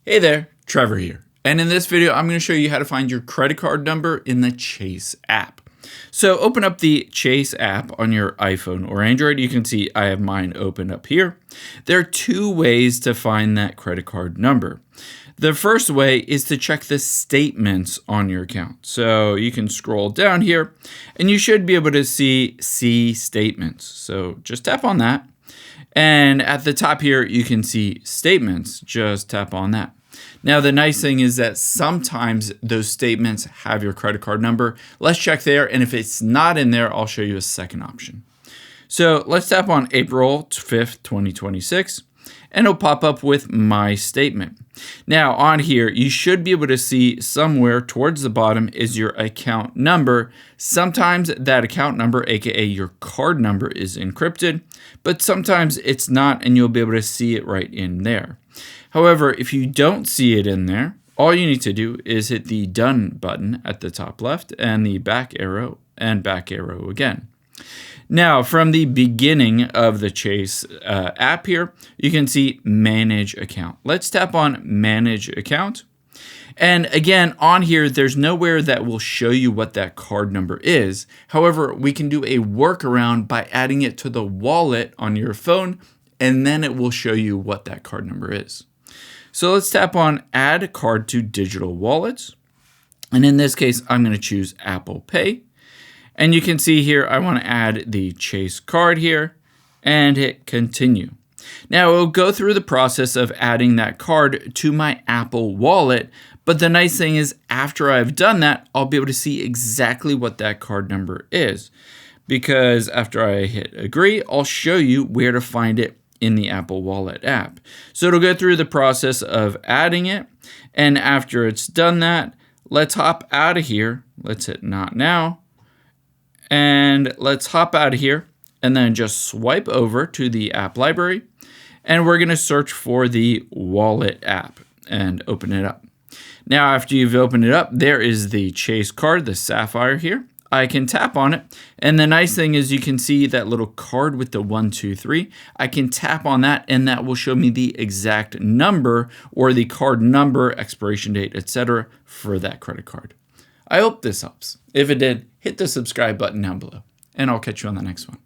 Hey there, Trevor here. And in this video, I'm going to show you how to find your credit card number in the Chase app. So open up the Chase app on your iPhone or Android. You can see I have mine open up here. There are two ways to find that credit card number. The first way is to check the statements on your account. So you can scroll down here and you should be able to see statements. So just tap on that. And at the top here, you can see statements. Just tap on that. Now, the nice thing is that sometimes those statements have your credit card number. Let's check there. And if it's not in there, I'll show you a second option. So let's tap on April 5th, 2026, and it'll pop up with my statement. Now on here, you should be able to see somewhere towards the bottom is your account number. Sometimes that account number, aka your card number, is encrypted, but sometimes it's not, and you'll be able to see it right in there. However, if you don't see it in there, all you need to do is hit the done button at the top left and the back arrow and back arrow again. Now, from the beginning of the Chase app here, you can see Manage Account. Let's tap on Manage Account. And again, on here, there's nowhere that will show you what that card number is. However, we can do a workaround by adding it to the wallet on your phone, and then it will show you what that card number is. So let's tap on Add Card to Digital Wallets. And in this case, I'm going to choose Apple Pay. And you can see here, I want to add the Chase card here and hit continue. Now it will go through the process of adding that card to my Apple wallet. But the nice thing is after I've done that, I'll be able to see exactly what that card number is. Because after I hit agree, I'll show you where to find it in the Apple Wallet app. So it'll go through the process of adding it. And after it's done that, let's hop out of here. Let's hit not now. And let's hop out of here and then just swipe over to the app library. And we're going to search for the wallet app and open it up. Now, after you've opened it up, there is the Chase card, the Sapphire here. I can tap on it. And the nice thing is you can see that little card with the 1, 2, 3. I can tap on that and that will show me the exact number or the card number, expiration date, etc. for that credit card. I hope this helps. If it did, hit the subscribe button down below, and I'll catch you on the next one.